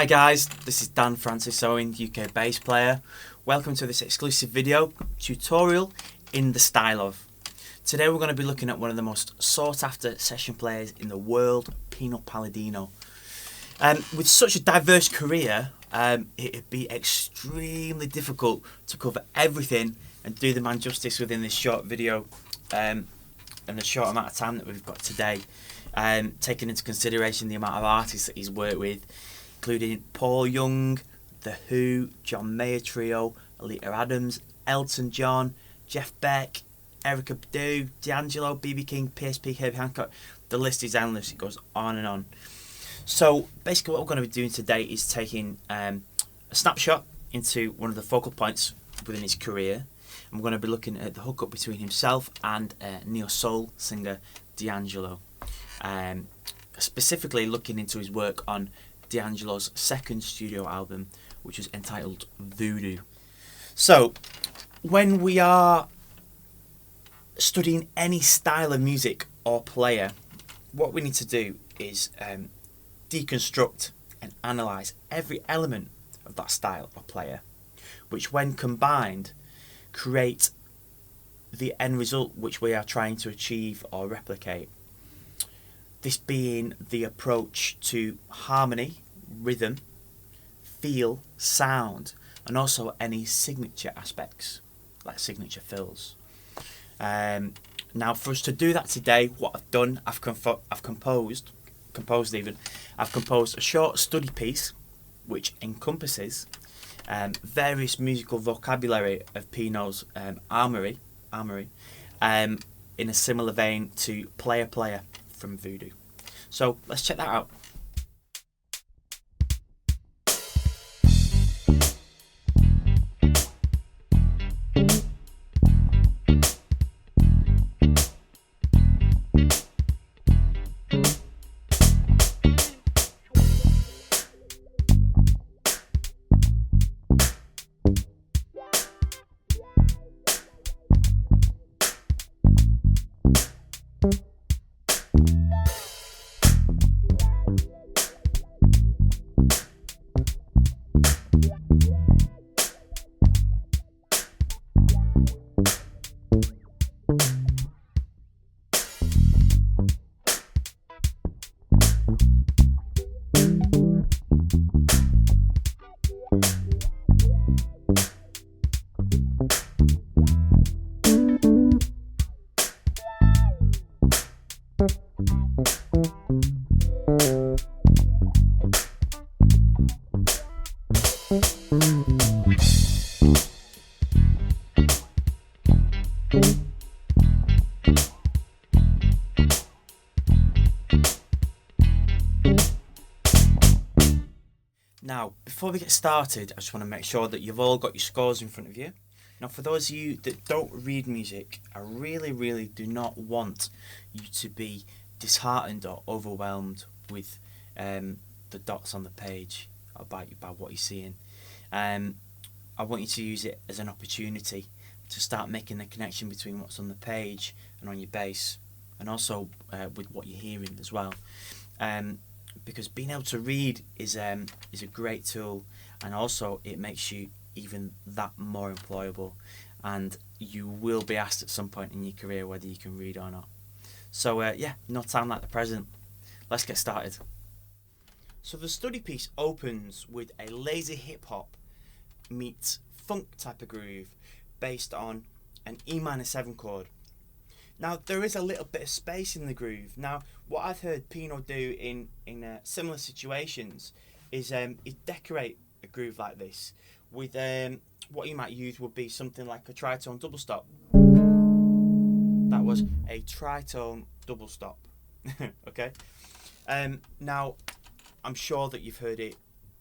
Hi guys, this is Dan Francis Owen, UK bass player. Welcome to this exclusive video tutorial in the style of. Today we're going to be looking at one of the most sought after session players in the world, Pino Palladino. With such a diverse career, it'd be extremely difficult to cover everything and do the man justice within this short video and the short amount of time that we've got today. Taking into consideration the amount of artists that he's worked with, including Paul Young, The Who, John Mayer Trio, Alita Adams, Elton John, Jeff Beck, Erykah Badu, D'Angelo, BB King, PSP, Herbie Hancock. The list is endless, it goes on and on. So basically what we're going to be doing today is taking a snapshot into one of the focal points within his career. And we're going to be looking at the hookup between himself and neo-soul singer D'Angelo. Specifically looking into his work on D'Angelo's second studio album, which was entitled Voodoo. So when we are studying any style of music or player, what we need to do is deconstruct and analyse every element of that style or player, which when combined create the end result which we are trying to achieve or replicate. This being the approach to harmony, rhythm, feel, sound, and also any signature aspects, like signature fills. Now, for us to do that today, what I've done, I've composed a short study piece which encompasses various musical vocabulary of Pino's armoury, in a similar vein to Player Player from Voodoo. So let's check that out. Now, before we get started, I just want to make sure that you've all got your scores in front of you. Now, for those of you that don't read music, I really do not want you to be disheartened or overwhelmed with the dots on the page by what you're seeing. I want you to use it as an opportunity to start making the connection between what's on the page and on your bass, and also with what you're hearing as well. Because being able to read is a great tool, and also it makes you even that more employable, and you will be asked at some point in your career whether you can read or not. So yeah, no time like the present. Let's get started. So the study piece opens with a lazy hip hop meets funk type of groove based on an E minor 7 chord. Now, there is a little bit of space in the groove. Now, what I've heard Pino do in similar situations is decorate a groove like this with what you might use would be something like a tritone double stop. That was a tritone double stop. Okay. Now, I'm sure that you've heard it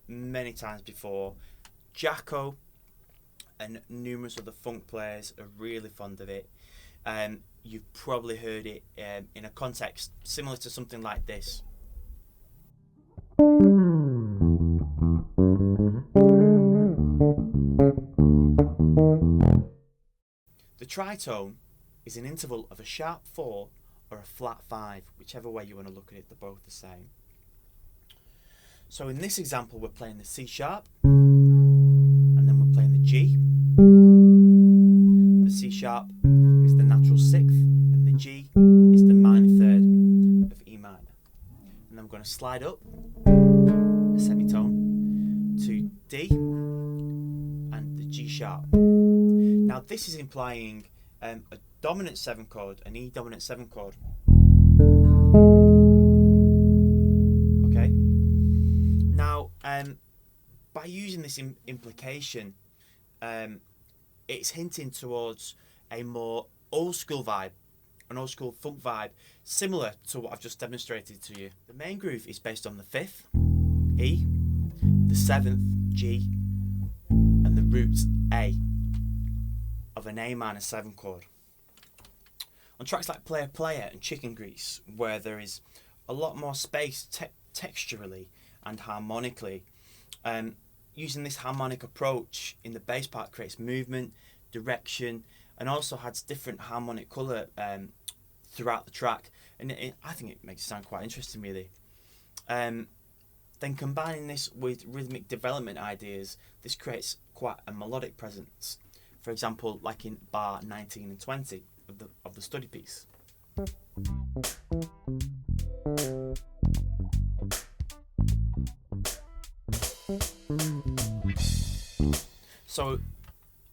many times before. Jacko and numerous other funk players are really fond of it. You've probably heard it in a context similar to something like this. The tritone is an interval of a sharp 4 or a flat 5, whichever way you want to look at it, they're both the same. So in this example, we're playing the C sharp, and then we're playing the G. The C sharp is the natural sixth, and the G is the minor third of E minor. And then we're going to slide up a semitone to D and the G sharp. Now this is implying a dominant 7 chord, an E dominant 7 chord. Okay. Now, by using this implication, it's hinting towards a more old school vibe, an old school funk vibe, similar to what I've just demonstrated to you. The main groove is based on the 5th, E, the 7th, G, and the root A of an A minor 7 chord. On tracks like Player Player and Chicken Grease, where there is a lot more space texturally and harmonically, using this harmonic approach in the bass part creates movement, direction, and also adds different harmonic colour throughout the track, and I think it makes it sound quite interesting, really. Then combining this with rhythmic development ideas, this creates quite a melodic presence. For example, like in bar 19 and 20 of the study piece. So,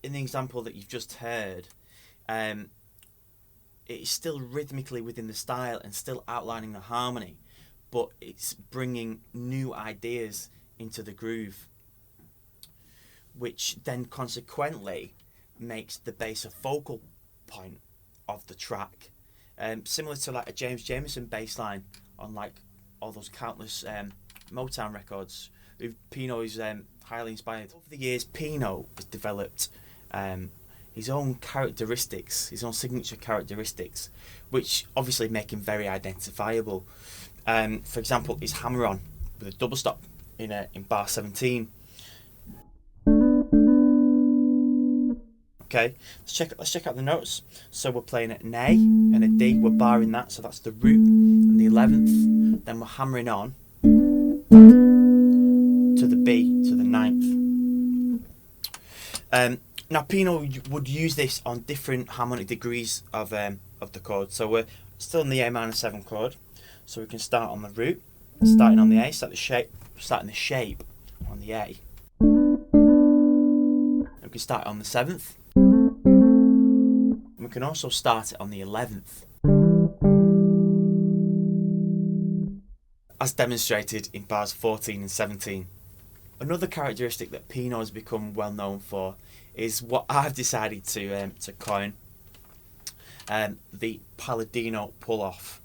in the example that you've just heard, it's still rhythmically within the style and still outlining the harmony, but it's bringing new ideas into the groove, which then consequently makes the bass a focal point of the track, similar to like a James Jamerson bass line on like all those countless Motown records. Pino is highly inspired. Over the years, Pino has developed his own characteristics, his own signature characteristics, which obviously make him very identifiable. For example, his hammer-on with a double stop in bar 17. Okay, let's check out the notes. So we're playing an A and a D. We're barring that, so that's the root and the 11th. Then we're hammering on to the B to the 9th. Now Pino would use this on different harmonic degrees of the chord. So we're still in the A minor 7 chord. So we can start on the root, starting on the A, starting the shape on the A. We can start on the 7th. We can also start it on the 11th, as demonstrated in bars 14 and 17. Another characteristic that Pino has become well known for is what I've decided to coin, the Paladino pull-off.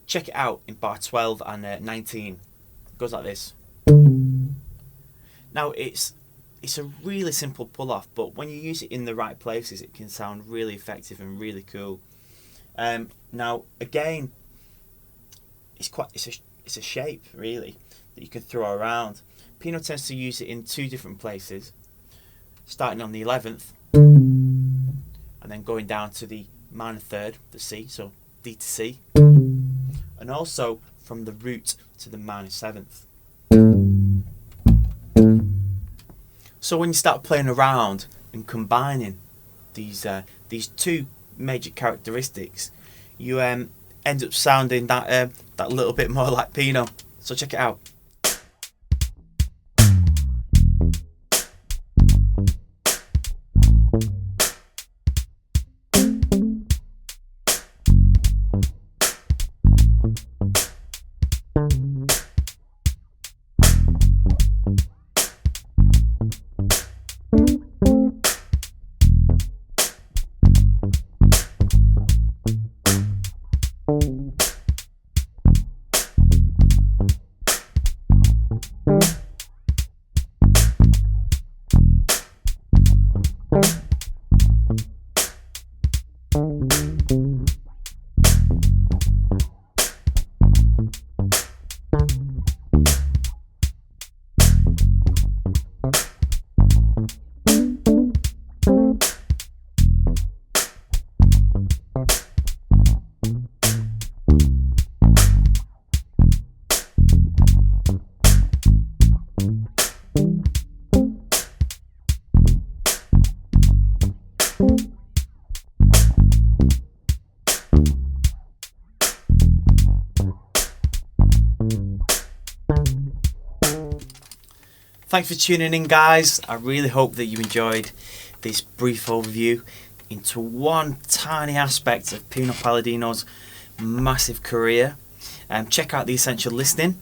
Check it out in bar 12 and 19. It goes like this. Now it's a really simple pull-off, but when you use it in the right places, it can sound really effective and really cool. Now again, it's a shape really that you can throw around. Pino tends to use it in 2 different places, starting on the 11th and then going down to the minor 3rd, the C, so D to C, and also from the root to the minor 7th. So when you start playing around and combining these 2 major characteristics, you end up sounding that little bit more like Pino. So check it out. Thanks for tuning in, guys. I really hope that you enjoyed this brief overview into one tiny aspect of Pino Palladino's massive career. Check out the essential listening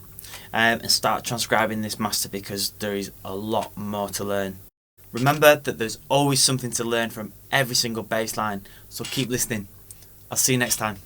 and start transcribing this master, because there is a lot more to learn. Remember that there's always something to learn from every single bass line, so keep listening. I'll see you next time.